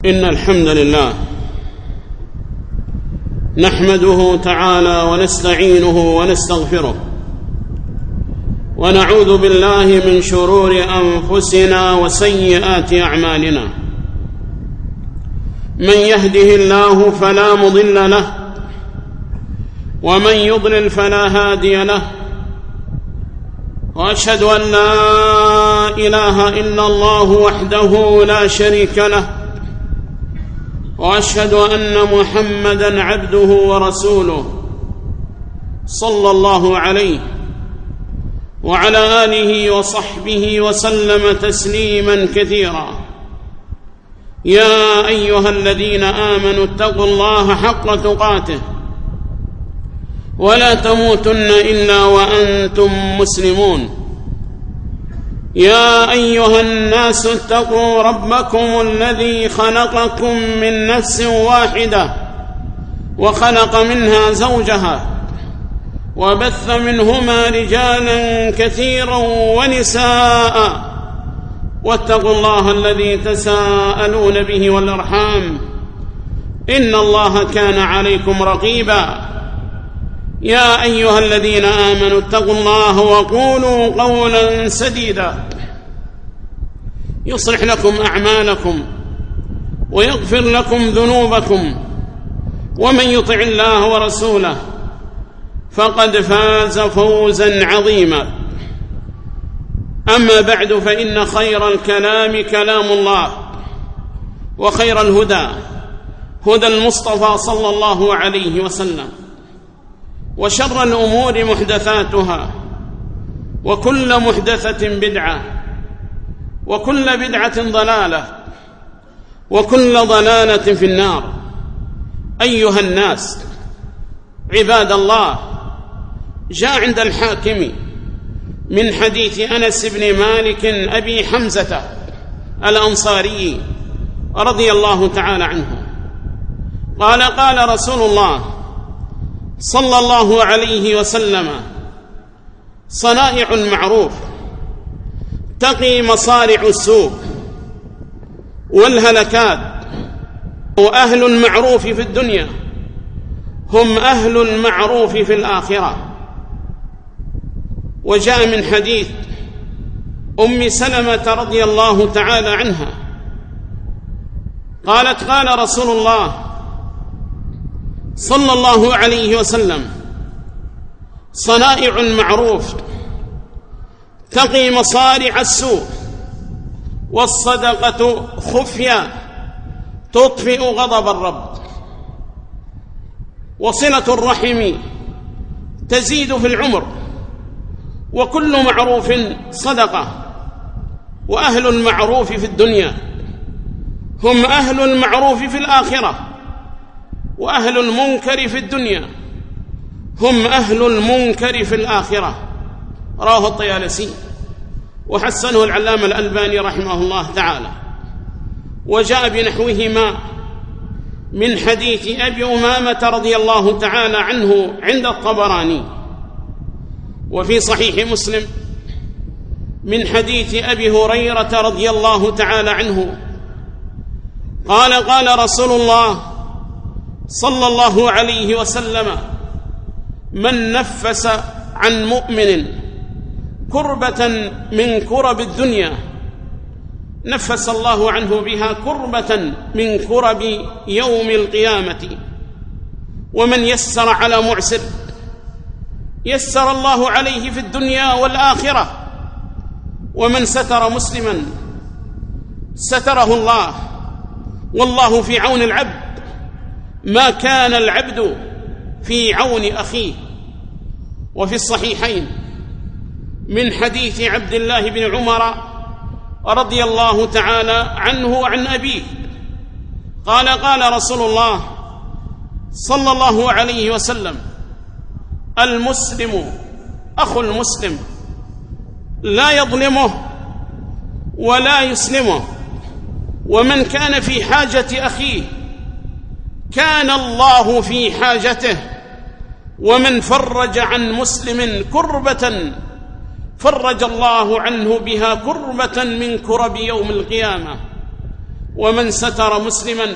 إن الحمد لله نحمده تعالى ونستعينه ونستغفره ونعوذ بالله من شرور أنفسنا وسيئات أعمالنا. من يهده الله فلا مضل له ومن يضلل فلا هادي له، وأشهد أن لا إله إلا الله وحده لا شريك له، وأشهد أن محمدًا عبده ورسوله صلى الله عليه وعلى آله وصحبه وسلم تسليمًا كثيرا. يا أيها الذين آمنوا اتقوا الله حق تقاته ولا تموتن إلا وأنتم مسلمون. يا أيها الناس اتقوا ربكم الذي خلقكم من نفس واحدة وخلق منها زوجها وبث منهما رجالا كثيرا ونساء، واتقوا الله الذي تساءلون به والأرحام إن الله كان عليكم رقيبا. يا أيها الذين آمنوا اتقوا الله وقولوا قولا سديدا يصلح لكم أعمالكم ويغفر لكم ذنوبكم، ومن يطع الله ورسوله فقد فاز فوزا عظيما. أما بعد، فإن خير الكلام كلام الله، وخير الهدى هدى المصطفى صلى الله عليه وسلم، وشر الأمور محدثاتها، وكل محدثة بدعة، وكل بدعة ضلالة، وكل ضلالة في النار. أيها الناس عباد الله، جاء عند الحاكم من حديث أنس بن مالك أبي حمزة الأنصاري رضي الله تعالى عنه قال: قال رسول الله صلى الله عليه وسلم: صنائع المعروف تقي مصارع السوء والهلكات، وأهل المعروف في الدنيا هم أهل المعروف في الآخرة. وجاء من حديث أم سلمة رضي الله تعالى عنها قالت: قال رسول الله صلى الله عليه وسلم: صنائع المعروف تقي مصارع السوء، والصدقة خفية تطفئ غضب الرب، وصلة الرحم تزيد في العمر، وكل معروف صدقة. وأهل المعروف في الدنيا هم أهل المعروف في الآخرة، وأهل المنكر في الدنيا هم أهل المنكر في الآخرة. رواه الطيالسي وحسنه العلامة الألباني رحمه الله تعالى. وجاء بنحوهما من حديث أبي أمامة رضي الله تعالى عنه عند الطبراني. وفي صحيح مسلم من حديث أبي هريرة رضي الله تعالى عنه قال: قال رسول الله صلى الله عليه وسلم: من نفس عن مؤمن كربة من كرب الدنيا نفس الله عنه بها كربة من كرب يوم القيامة. ومن يسر على معسر يسر الله عليه في الدنيا والآخرة. ومن ستر مسلما ستره الله، والله في عون العبد ما كان العبد في عون أخيه. وفي الصحيحين من حديث عبد الله بن عمر رضي الله تعالى عنه وعن أبيه قال: قال رسول الله صلى الله عليه وسلم: المسلم أخو المسلم لا يظلمه ولا يسلمه، ومن كان في حاجة أخيه كان الله في حاجته، ومن فرج عن مسلم كربة فرج الله عنه بها كربة من كرب يوم القيامة. ومن ستر مسلما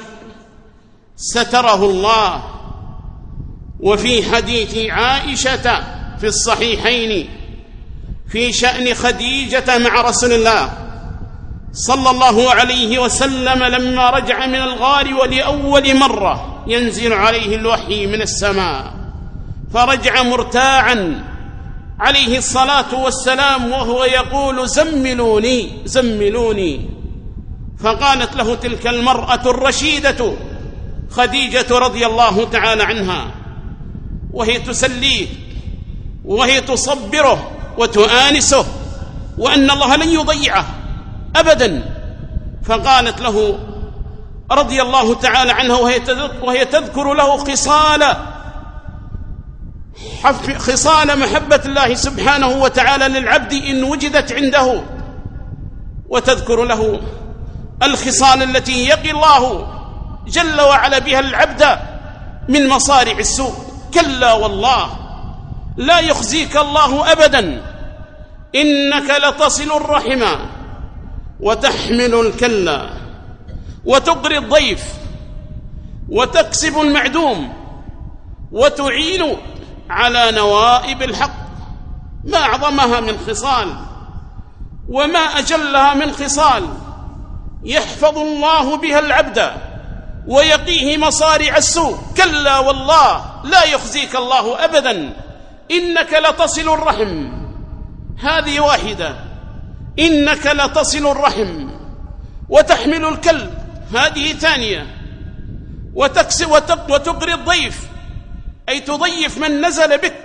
ستره الله. وفي حديث عائشة في الصحيحين في شأن خديجة مع رسول الله صلى الله عليه وسلم لما رجع من الغار ولأول مرة ينزل عليه الوحي من السماء، فرجع مرتاعا عليه الصلاة والسلام وهو يقول: زملوني زملوني. فقالت له تلك المرأة الرشيدة خديجة رضي الله تعالى عنها، وهي تسليه وهي تصبره وتؤانسه، وأن الله لن يضيعه أبدا. فقالت له رضي الله تعالى عنها وهي تذكر له خصال محبة الله سبحانه وتعالى للعبد إن وجدت عنده، وتذكر له الخصال التي يقي الله جل وعلا بها العبد من مصارع السوء. كلا والله لا يخزيك الله أبدا، إنك لتصل الرحم وتحمل الكلا وتقري الضيف وتكسب المعدوم وتعين على نوائب الحق. ما أعظمها من خصال وما أجلها من خصال يحفظ الله بها العبد ويقيه مصارع السوء. كلا والله لا يخزيك الله أبدا، إنك لتصل الرحم. هذه واحدة، إنك لتصل الرحم وتحمل الكلب، هذه ثانية، وتقري الضيف، أي تضيف من نزل بك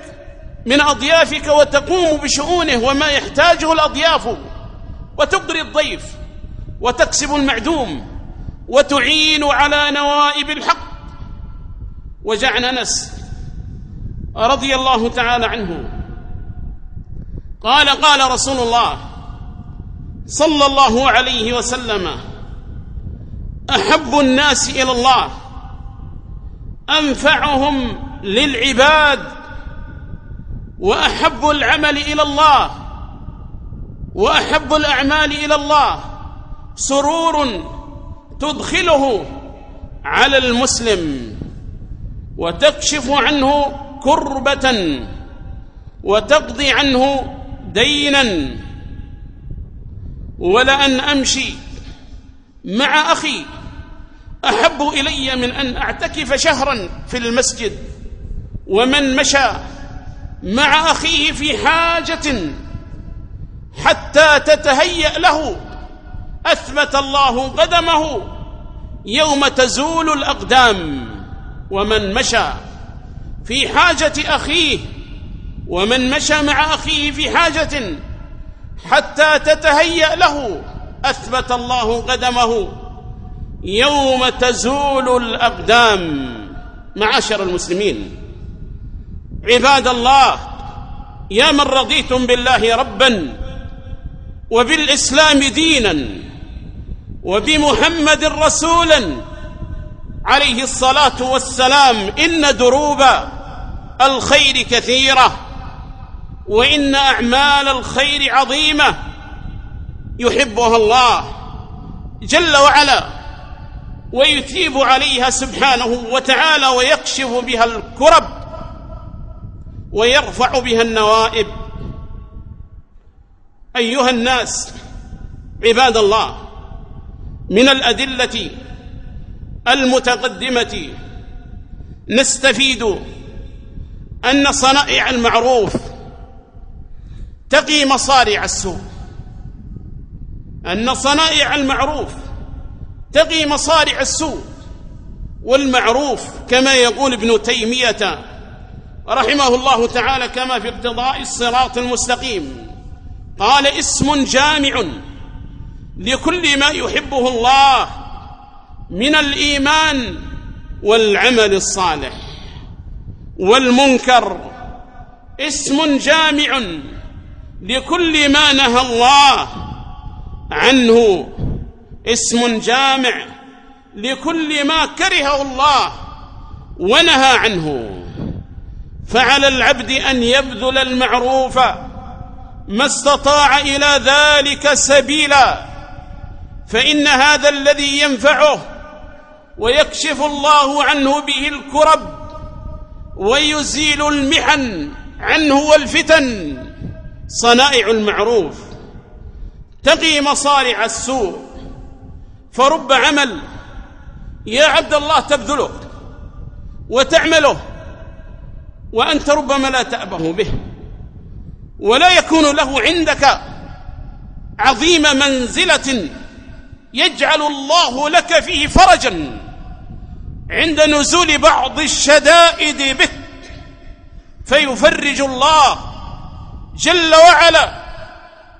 من أضيافك وتقوم بشؤونه وما يحتاجه الأضياف، وتقري الضيف وتكسب المعدوم وتعين على نوائب الحق. وجاء عن أنس رضي الله تعالى عنه قال رسول الله صلى الله عليه وسلم: أحب الناس إلى الله أنفعهم للعباد، وأحب العمل إلى الله وأحب الأعمال إلى الله سرور تدخله على المسلم وتكشف عنه كربة وتقضي عنه دينا. ولأن أمشي مع أخي أحب إلي من أن أعتكف شهرا في المسجد. ومن مشى مع أخيه في حاجة حتى تتهيأ له أثبت الله قدمه يوم تزول الأقدام. ومن مشى في حاجة أخيه ومن مشى مع أخيه في حاجة حتى تتهيأ له أثبت الله قدمه يوم تزول الأقدام. معاشر المسلمين، عباد الله، يا من رضيتم بالله ربا وبالإسلام دينا وبمحمد رسولا عليه الصلاة والسلام، إن دروب الخير كثيرة وإن أعمال الخير عظيمة يحبها الله جل وعلا ويثيب عليها سبحانه وتعالى ويكشف بها الكرب ويرفع بها النوائب. أيها الناس عباد الله، من الأدلة المتقدمة نستفيد أن صنائع المعروف تقي مصارع السوء، أن صنائع المعروف تقي مصارع السوء. والمعروف كما يقول ابن تيمية رحمه الله تعالى كما في اقتضاء الصراط المستقيم، قال: اسم جامع لكل ما يحبه الله من الإيمان والعمل الصالح والمنكر، اسم جامع لكل ما نهى الله عنه، اسم جامع لكل ما كرهه الله ونهى عنه. فعلى العبد أن يبذل المعروف ما استطاع إلى ذلك سبيلا، فإن هذا الذي ينفعه ويكشف الله عنه به الكرب ويزيل المحن عنه والفتن صنائع المعروف تقي مصارع السوء. فرب عمل يا عبد الله تبذله وتعمله وأنت ربما لا تأبه به، ولا يكون له عندك عظيم منزلة يجعل الله لك فيه فرجا عند نزول بعض الشدائد بك، فيفرج الله جل وعلا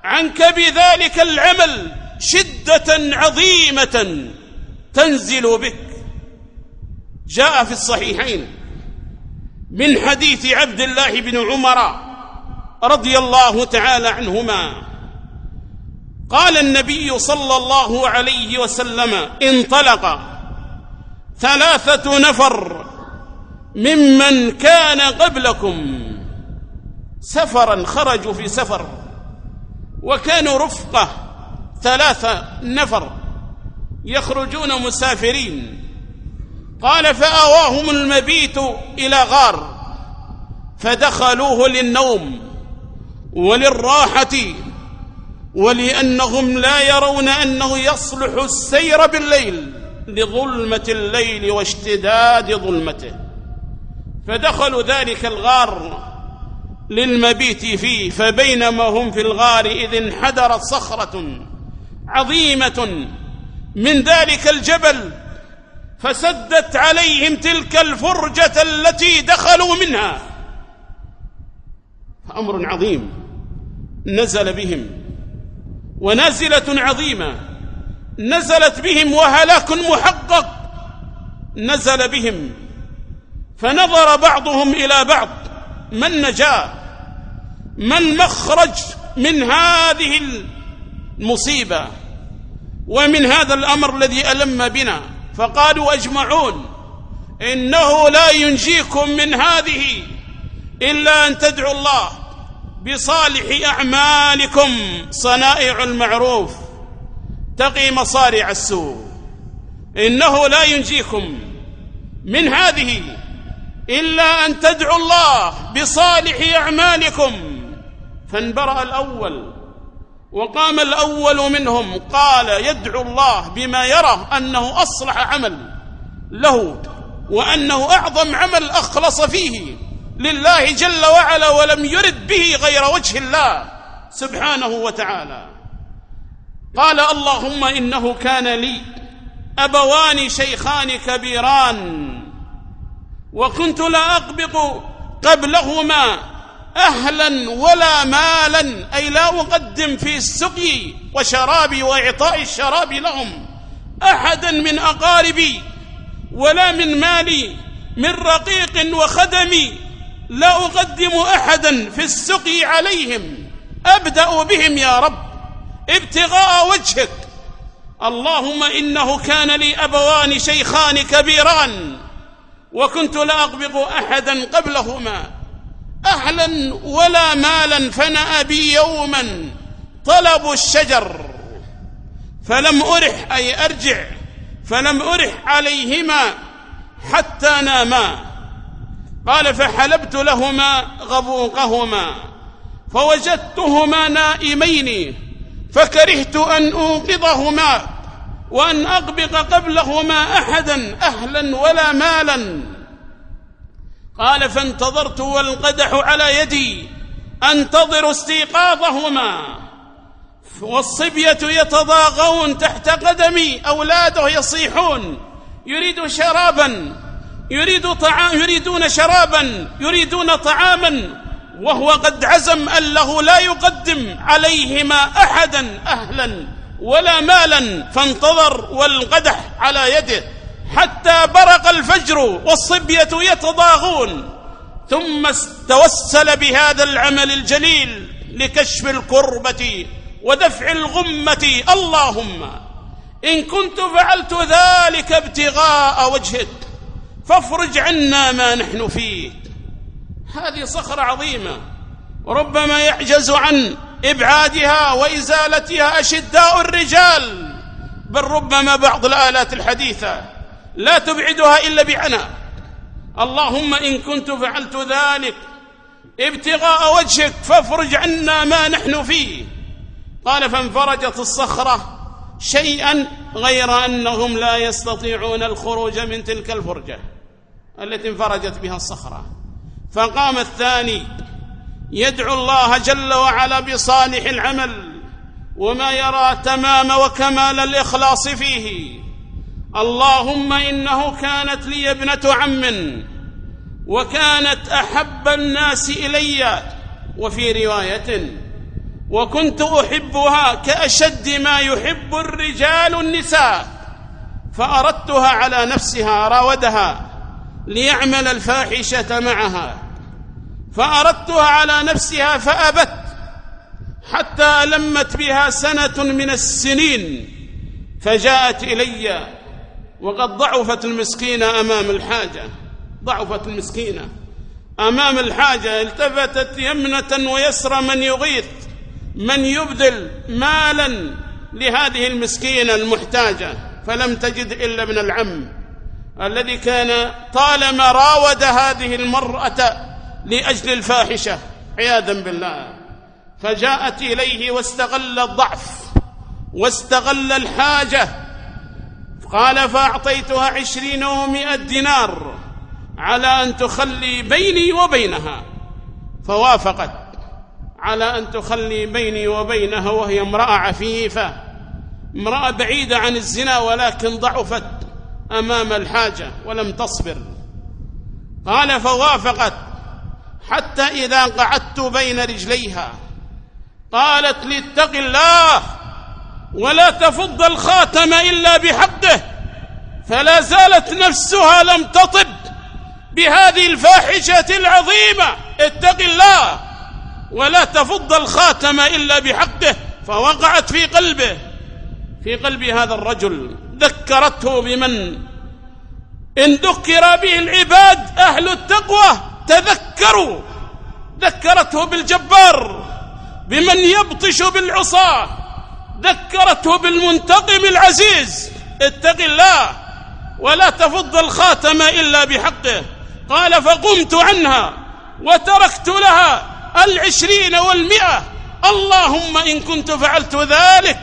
عنك بذلك العمل شدة عظيمة تنزل بك. جاء في الصحيحين من حديث عبد الله بن عمر رضي الله تعالى عنهما قال النبي صلى الله عليه وسلم: انطلق 3 نفر ممن كان قبلكم سفرا، خرجوا في سفر وكانوا رفقة 3 نفر يخرجون مسافرين. قال: فآواهم المبيت إلى غار فدخلوه للنوم وللراحة، ولأنهم لا يرون أنه يصلح السير بالليل لظلمة الليل واشتداد ظلمته، فدخلوا ذلك الغار للمبيت فيه. فبينما هم في الغار إذ انحدرت صخرة عظيمة من ذلك الجبل فسدت عليهم تلك الفرجة التي دخلوا منها. فأمر عظيم نزل بهم، ونازلة عظيمة نزلت بهم، وهلاك محقق نزل بهم. فنظر بعضهم إلى بعض: من نجا؟ ما المخرج من هذه المصيبة ومن هذا الأمر الذي ألم بنا؟ فقالوا أجمعون: إنه لا ينجيكم من هذه إلا أن تدعوا الله بصالح أعمالكم، صنائع المعروف تقي مصارع السوء. إنه لا ينجيكم من هذه إلا أن تدعوا الله بصالح أعمالكم. فانبرأ الأول وقام الأول منهم قال يدعو الله بما يرى أنه أصلح عمل له وأنه أعظم عمل أخلص فيه لله جل وعلا ولم يرد به غير وجه الله سبحانه وتعالى. قال: اللهم إنه كان لي أبوان شيخان كبيران وكنت لا أقبض قبلهما أهلا ولا مالا، أي لا أقدم في السقي وشرابي وإعطاء الشراب لهم أحدا من أقاربي ولا من مالي من رقيق وخدمي، لا أقدم أحدا في السقي عليهم، أبدأ بهم يا رب ابتغاء وجهك. اللهم إنه كان لي أبوان شيخان كبيران وكنت لا أقبض أحدا قبلهما أهلا ولا مالا، فنأى بي يوما طلبوا الشجر فلم أرح، أي أرجع، فلم أرح عليهما حتى ناما. قال: فحلبت لهما غبوقهما فوجدتهما نائمين فكرهت أن أوقظهما وأن أقبض قبلهما أحدا أهلا ولا مالا. قال: فانتظرت والقدح على يدي أنتظر استيقاظهما، والصبية يتضاغون تحت قدمي، أولاده يصيحون يريدون شرابا يريدون طعاما، وهو قد عزم أنه لا يقدم عليهما أحدا أهلا ولا مالا. فانتظر والقدح على يده حتى برق الفجر والصبية يتضاغون، ثم توسل بهذا العمل الجليل لكشف الكربة ودفع الغمة. اللهم إن كنت فعلت ذلك ابتغاء وجهك فافرج عنا ما نحن فيه. هذه صخرة عظيمة وربما يعجز عن إبعادها وإزالتها أشداء الرجال، بل ربما بعض الآلات الحديثة لا تبعدها إلا بعناء. اللهم إن كنت فعلت ذلك ابتغاء وجهك فافرج عنا ما نحن فيه. قال فانفرجت الصخرة شيئا غير أنهم لا يستطيعون الخروج من تلك الفرجة التي انفرجت بها الصخرة. فقام الثاني يدعو الله جل وعلا بصالح العمل وما يرى تمام وكمال الإخلاص فيه. اللهم إنه كانت لي ابنة عم وكانت أحب الناس إلي، وفي رواية وكنت أحبها كأشد ما يحب الرجال النساء، فأردتها على نفسها، راودها ليعمل الفاحشة معها، فأردتها على نفسها فأبت، حتى ألمت بها سنة من السنين فجاءت إلي وقد ضعفت المسكينة أمام الحاجة. ضعفت المسكينة أمام الحاجة، التفتت يمنة ويسرى من يغيث، من يبذل مالا لهذه المسكينة المحتاجة، فلم تجد إلا ابن العم الذي كان طالما راود هذه المرأة لأجل الفاحشة عياذا بالله. فجاءت إليه واستغل الضعف واستغل الحاجة. قال فأعطيتها 20 و100 دينار على أن تخلي بيني وبينها، فوافقت على أن تخلي بيني وبينها، وهي امرأة عفيفة، امرأة بعيدة عن الزنا، ولكن ضعفت أمام الحاجة ولم تصبر. قال فوافقت حتى إذا قعدت بين رجليها قالت لي اتق الله ولا تفض الخاتم إلا بحقه، فلا زالت نفسها لم تطب بهذه الفاحشة العظيمة. اتق الله ولا تفض الخاتم إلا بحقه. فوقعت في قلب هذا الرجل، ذكرته بمن إن ذكر به العباد أهل التقوى تذكروا، ذكرته بالجبار، بمن يبطش بالعصا، ذكرته بالمنتقم العزيز. اتق الله ولا تفض الخاتم إلا بحقه. قال فقمت عنها وتركت لها 20 و100. اللهم إن كنت فعلت ذلك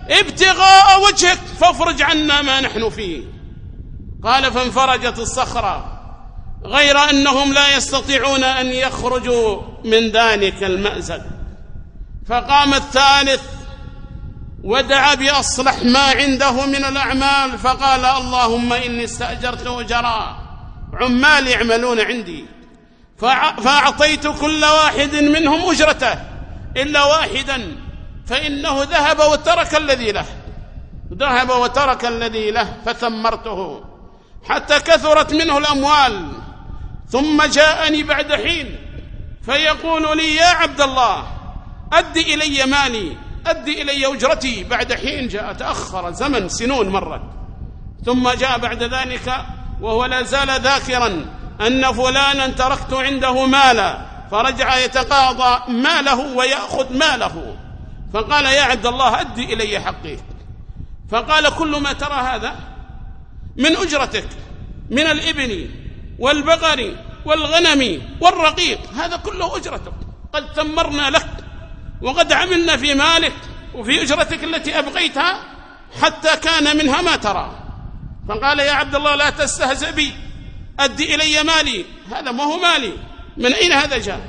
ابتغاء وجهك فافرج عنا ما نحن فيه. قال فانفرجت الصخرة غير أنهم لا يستطيعون أن يخرجوا من ذلك المأزق. فقام الثالث ودعا بأصلح ما عنده من الأعمال، فقال اللهم إني استأجرت أجراء عمال يعملون عندي، فأعطيت كل واحد منهم أجرته إلا واحدا، فإنه ذهب وترك الذي له فثمرته حتى كثرت منه الأموال. ثم جاءني بعد حين فيقول لي يا عبد الله أدي إلي مالي، أدي إلي أجرتي. بعد حين جاء، تأخر زمن، سنون مرت. ثم جاء بعد ذلك وهو لا زال ذاكرا أن فلانا تركت عنده مالا، فرجع يتقاضى ماله ويأخذ ماله. فقال يا عبد الله أدي إلي حقي. فقال كل ما ترى هذا من أجرتك من الإبن والبقر والغنم والرقيق، هذا كله أجرتك، قد ثمرنا لك وقد عملنا في مالك وفي أجرتك التي أبقيتها حتى كان منها ما ترى. فقال يا عبد الله لا تستهزئ بي، أدي إلي مالي، هذا ما هو مالي، من أين هذا جاء؟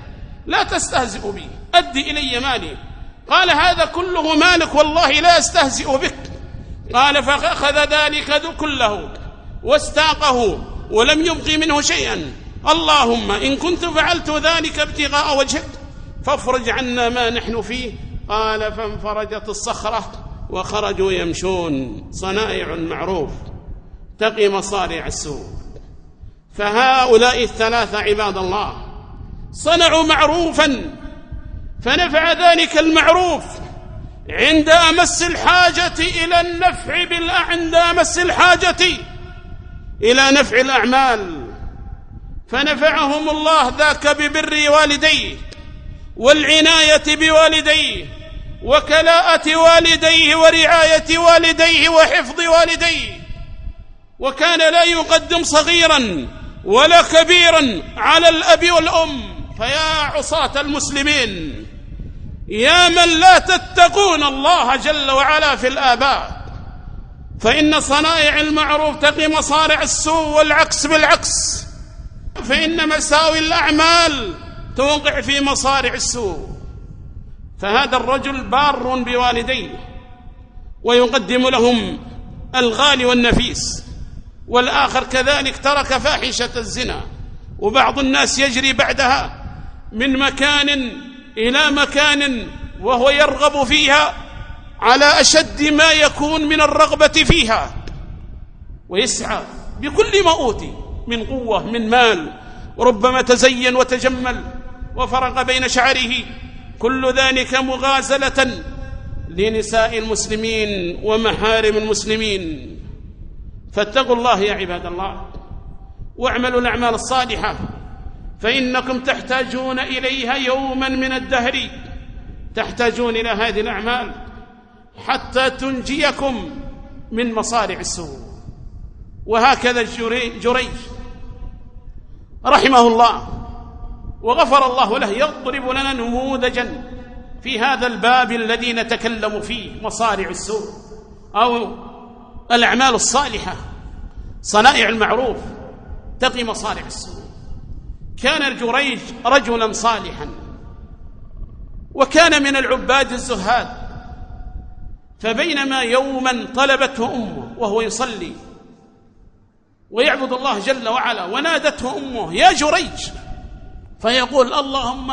لا تستهزئ بي، أدي إلي مالي. قال هذا كله مالك والله لا أستهزئ بك. قال فأخذ ذلك كله واستاقه ولم يبقي منه شيئا. اللهم إن كنت فعلت ذلك ابتغاء وجهك فافرج عنا ما نحن فيه. قال فانفرجت الصخرة وخرجوا يمشون. صنائع المعروف تقي مصارع السوء. فهؤلاء الثلاثة عباد الله صنعوا معروفا فنفع ذلك المعروف عند أمس الحاجة إلى النفع عند أمس الحاجة إلى نفع الأعمال، فنفعهم الله ذاك ببر والديه والعناية بوالديه وكلاءة والديه ورعاية والديه وحفظ والديه، وكان لا يقدم صغيرا ولا كبيرا على الأب والأم. فيا عصاة المسلمين، يا من لا تتقون الله جل وعلا في الآباء، فإن صنائع المعروف تقي مصارع السوء، والعكس بالعكس، فإن مساوي الأعمال توقع في مصارع السوء. فهذا الرجل بار بوالديه ويقدم لهم الغالي والنفيس، والآخر كذلك ترك فاحشة الزنا، وبعض الناس يجري بعدها من مكان إلى مكان وهو يرغب فيها على أشد ما يكون من الرغبة فيها، ويسعى بكل ما أوتي من قوة من مال، وربما تزين وتجمل وفرق بين شعره، كل ذلك مغازلة لنساء المسلمين ومحارم المسلمين. فاتقوا الله يا عباد الله، واعملوا الأعمال الصالحة، فإنكم تحتاجون إليها يوما من الدهر، تحتاجون إلى هذه الأعمال حتى تنجيكم من مصارع السوء. وهكذا جريج رحمه الله وغفر الله له يضرب لنا نموذجا في هذا الباب الذي نتكلم فيه، مصارع السوء أو الأعمال الصالحة، صنائع المعروف تقي مصارع السوء. كان جريج رجلا صالحا، وكان من العباد الزهاد، فبينما يوما طلبته أمه وهو يصلي ويعبد الله جل وعلا، ونادته أمه يا جريج، فيقول اللهم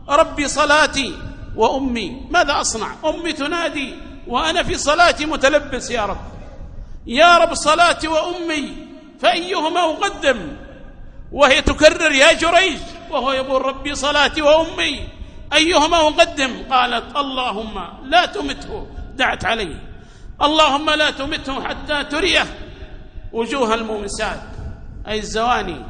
ربي صلاتي وأمي، ماذا أصنع؟ أمي تنادي وأنا في صلاتي متلبس، يا رب يا رب صلاتي وأمي فأيهما أقدم؟ وهي تكرر يا جريج وهو يقول ربي صلاتي وأمي أيهما أقدم؟ قالت اللهم لا تمته، دعت عليه اللهم لا تمته حتى تريه وجوه المومسات أي الزواني،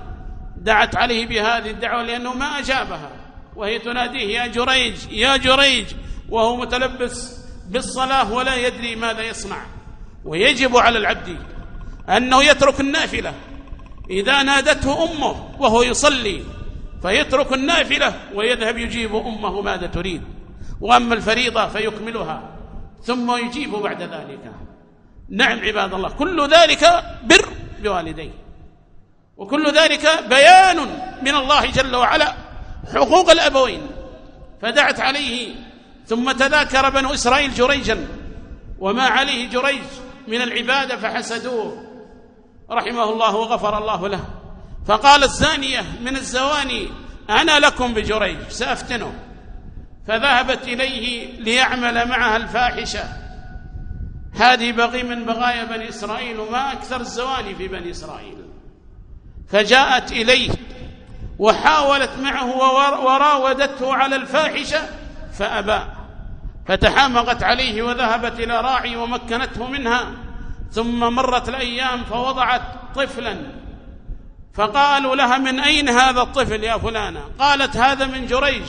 دعت عليه بهذه الدعوة لأنه ما أجابها، وهي تناديه يا جريج يا جريج وهو متلبس بالصلاة ولا يدري ماذا يصنع. ويجب على العبد أنه يترك النافلة إذا نادته أمه وهو يصلي، فيترك النافلة ويذهب يجيب أمه ماذا تريد، وأما الفريضة فيكملها ثم يجيب بعد ذلك. نعم عباد الله، كل ذلك بر بوالديه، وكل ذلك بيان من الله جل وعلا حقوق الأبوين. فدعت عليه، ثم تذاكر بنو إسرائيل جريجا وما عليه جريج من العبادة فحسدوه رحمه الله وغفر الله له، فقال الزانية من الزواني أنا لكم بجريج سأفتنه، فذهبت إليه ليعمل معها الفاحشة. هذه بغي من بغايا بني إسرائيل، وما أكثر الزواني في بني إسرائيل. فجاءت إليه وحاولت معه وراودته على الفاحشة فأبى، فتحامقت عليه وذهبت إلى راعي ومكنته منها. ثم مرت الأيام فوضعت طفلا، فقالوا لها من أين هذا الطفل يا فلانة؟ قالت هذا من جريج.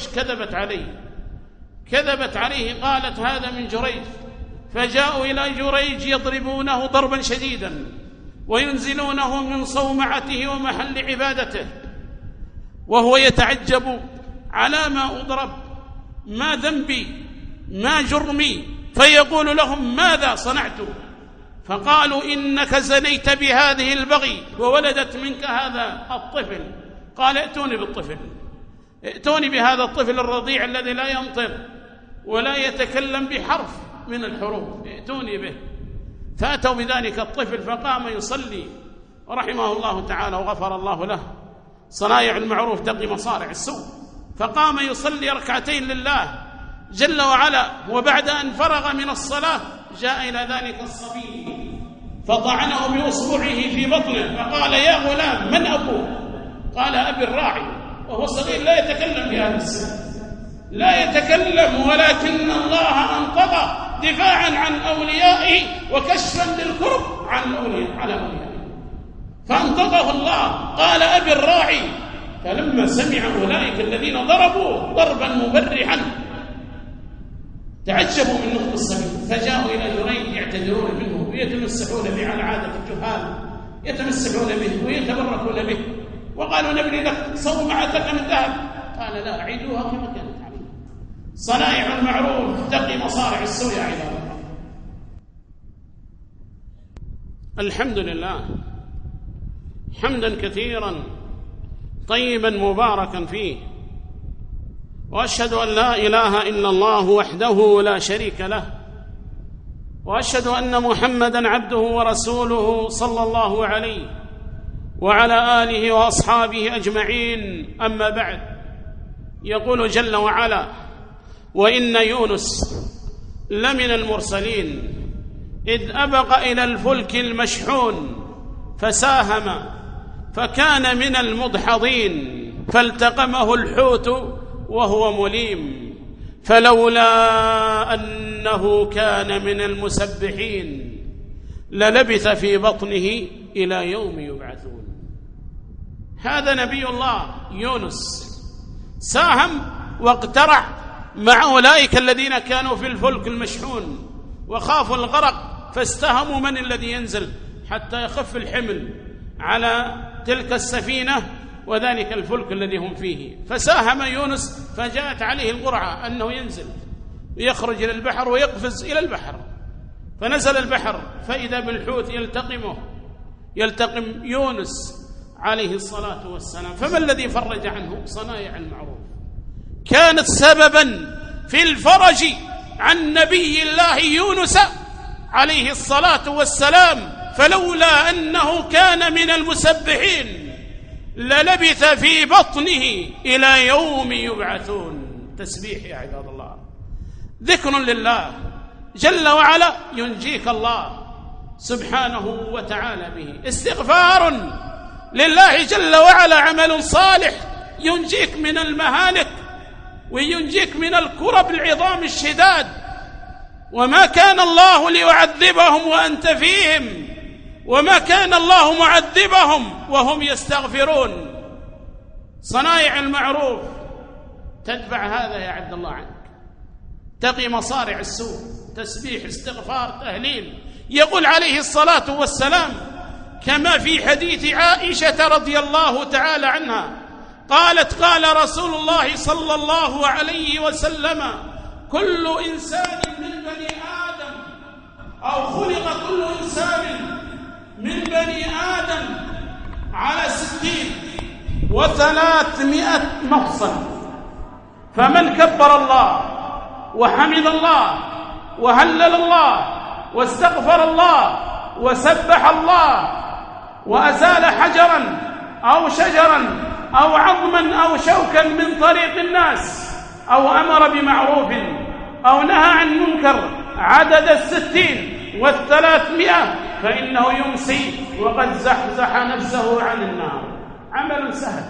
كذبت عليه قالت هذا من جريج. فجاءوا إلى جريج يضربونه ضربا شديدا وينزلونه من صومعته ومحل عبادته، وهو يتعجب على ما أضرب، ما ذنبي ما جرمي؟ فيقول لهم ماذا صنعت؟ فقالوا إنك زنيت بهذه البغي وولدت منك هذا الطفل. قال ائتوني بالطفل، ائتوني بهذا الطفل الرضيع الذي لا ينطق ولا يتكلم بحرف من الحروف، ائتوني به. فأتوا بذلك الطفل فقام يصلي رحمه الله تعالى وغفر الله له. صنائع المعروف تقي مصارع السوء. فقام يصلي ركعتين لله جل وعلا، وبعد أن فرغ من الصلاة جاء إلى ذلك الصبي فطعنه بأصبعه في بطنه، فقال يا غلام من أبوك؟ قال أبي الراعي، وهو صغير لا يتكلم بهذا السن، لا يتكلم، ولكن الله أنطق دفاعا عن أوليائه وكشفا للكرب عن أوليائه، فأنطقه الله قال أبي الراعي. فلما سمع أولئك الذين ضربوا ضربا مبرحا تعجبوا من نطق الصبي، فجاءوا إلى جريج يعتذرون منه ويتمسحون به على عادة الجهال، يتمسحون به ويتبركون به، وقالوا نبني لك صومعتك من ذهب. قال لا، أعيدوها كما كانت عليه. صنائع المعروف تقي مصارع السوء يا عباد الله. الحمد لله حمدا كثيرا طيبا مباركا فيه، وأشهد أن لا إله إلا الله وحده لا شريك له، وأشهد أن محمدًا عبده ورسوله صلى الله عليه وعلى آله وأصحابه أجمعين. أما بعد، يقول جل وعلا: وإن يونس لمن المرسلين إذ أبق إلى الفلك المشحون فساهم فكان من المدحضين فالتقمه الحوت وهو مليم فلولا أنه كان من المسبحين للبث في بطنه إلى يوم يبعثون. هذا نبي الله يونس ساهم واقترع مع أولئك الذين كانوا في الفلك المشحون وخافوا الغرق، فاستهموا من الذي ينزل حتى يخف الحمل على تلك السفينة وذلك الفلك الذي هم فيه. فساهم يونس فجاءت عليه القرعة أنه ينزل ويخرج إلى البحر ويقفز إلى البحر، فنزل البحر فإذا بالحوت يلتقم يونس عليه الصلاة والسلام. فما الذي فرج عنه؟ صنائع المعروف كانت سببا في الفرج عن نبي الله يونس عليه الصلاة والسلام، فلولا أنه كان من المسبحين للبث في بطنه إلى يوم يبعثون. تسبيح يا عباد الله، ذكر لله جل وعلا ينجيك الله سبحانه وتعالى به، استغفار لله جل وعلا عمل صالح ينجيك من المهالك وينجيك من الكرب العظام الشداد. وما كان الله ليعذبهم وأنت فيهم، وما كان الله معذبهم وهم يستغفرون. صنائع المعروف تدفع هذا يا عبد الله عنك، تقي مصارع السوء، تسبيح، استغفار، تهليل. يقول عليه الصلاة والسلام كما في حديث عائشة رضي الله تعالى عنها قالت: قال رسول الله صلى الله عليه وسلم: كل إنسان من بني آدم، أو خلق كل إنسان من بني آدم على 60 و300 مفصل، فمن كبر الله وحمد الله وهلل الله واستغفر الله وسبح الله وأزال حجرا أو شجرا أو عظما أو شوكا من طريق الناس، أو أمر بمعروف أو نهى عن منكر عدد 60 و300، فإنه يمسي وقد زحزح نفسه عن النار. عمل سهل،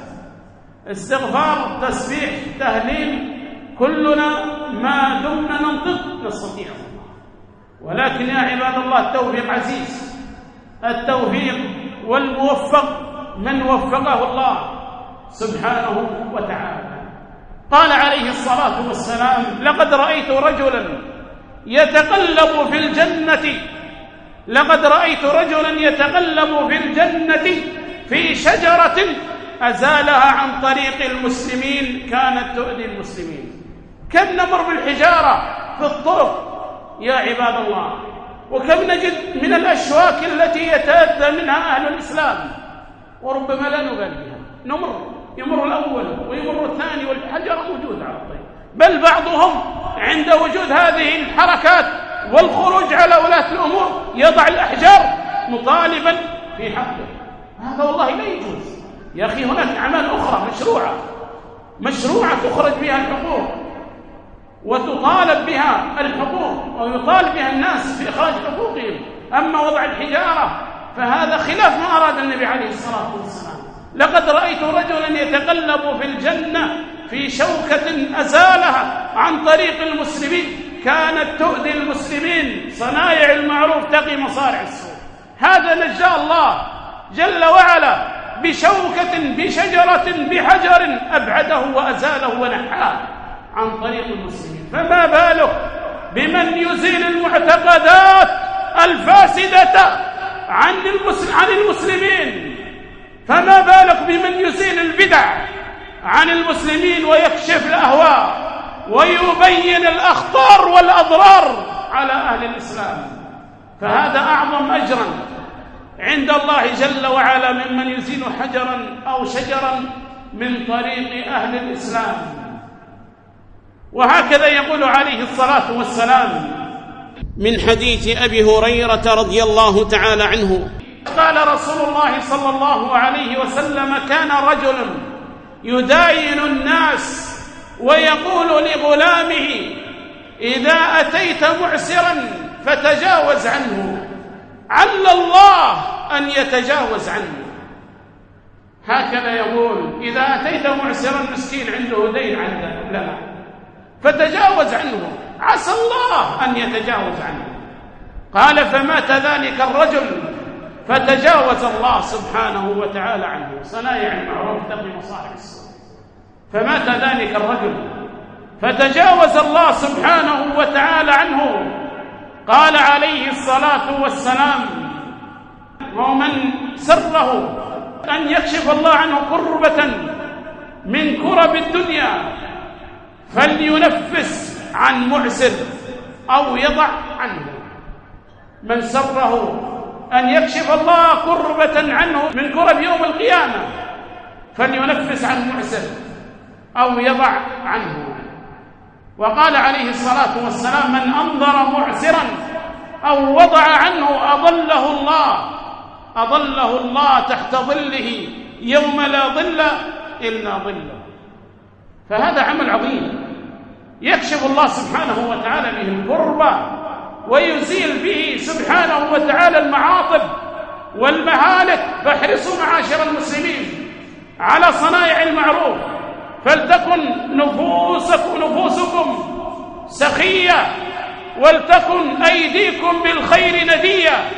استغفار، تسبيح، تهليل، كلنا ما دمنا ننطق نستطيع. ولكن يا عباد الله التوفيق عزيز، التوفيق والموفق من وفقه الله سبحانه وتعالى. قال عليه الصلاة والسلام: لقد رأيت رجلا يتقلب في الجنة، لقد رأيت رجلا يتقلب في الجنة في شجرة أزالها عن طريق المسلمين كانت تؤذي المسلمين. كم نمر بالحجارة في الطرق يا عباد الله، وكم نجد من الأشواك التي يتأذى منها أهل الإسلام، وربما لا نبالي بها. يمر الأول ويمر الثاني والحجر موجود على الطريق، بل بعضهم عند وجود هذه الحركات والخروج على ولاة الأمور يضع الأحجار مطالبا في حقه. هذا والله لا يجوز يا أخي. هناك أعمال أخرى مشروعة تخرج بها الحقوق وتطالب بها الحقوق ويطالب بها الناس في إخراج حقوقهم. أما وضع الحجارة فهذا خلاف ما أراد النبي عليه الصلاة والسلام. لقد رأيت رجلا يتقلب في الجنة في شوكة أزالها عن طريق المسلمين كانت تؤذي المسلمين. صنائع المعروف تقي مصارع السوء. هذا نجى الله جل وعلا بشوكة، بشجرة، بحجر أبعده وأزاله ونحاه عن طريق المسلمين. فما بالك بمن يزيل المعتقدات الفاسدة عن المسلمين، فما بالك بمن يزيل البدع عن المسلمين ويكشف الأهواء ويبين الأخطار والأضرار على أهل الإسلام. فهذا أعظم أجرا عند الله جل وعلا ممن يزيل حجرا أو شجرا من طريق أهل الإسلام. وهكذا يقول عليه الصلاة والسلام من حديث أبي هريرة رضي الله تعالى عنه قال رسول الله صلى الله عليه وسلم: كان رجل يداين الناس ويقول لغلامه: إذا أتيت معسرا فتجاوز عنه، عل الله أن يتجاوز عنه. هكذا يقول: إذا أتيت معسرا، مسكين عنده دين لنا، فتجاوز عنه، عسى الله أن يتجاوز عنه. قال: فمات ذلك الرجل فتجاوز الله سبحانه وتعالى عنه. صنائع المعروف تقي مصاحب السوء. فمات ذلك الرجل فتجاوز الله سبحانه وتعالى عنه. قال عليه الصلاة والسلام: ومن سره أن يكشف الله عنه كربة من كرب الدنيا فلينفس عن معسر أو يضع عنه. من سره أن يكشف الله كربة عنه من كرب يوم القيامة فلينفس عن معسر أو يضع عنه. وقال عليه الصلاة والسلام: من أنظر معسرا أو وضع عنه أظله الله تحت ظله يوم لا ظل إلا ظله. فهذا عمل عظيم يكشف الله سبحانه وتعالى به الكربة ويزيل به سبحانه وتعالى المعاطب والمهالك. فاحرصوا معاشر المسلمين على صنائع المعروف، فلتكن نفوسكم سخية، ولتكن أيديكم بالخير ندية.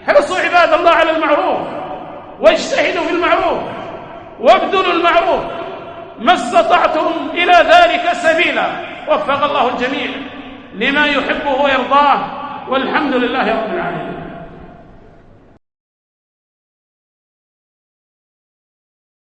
احرصوا عباد الله على المعروف، واجتهدوا في المعروف، وابذلوا المعروف ما استطعتم إلى ذلك سبيلا. وفق الله الجميع لما يحبه ويرضاه، والحمد لله رب العالمين.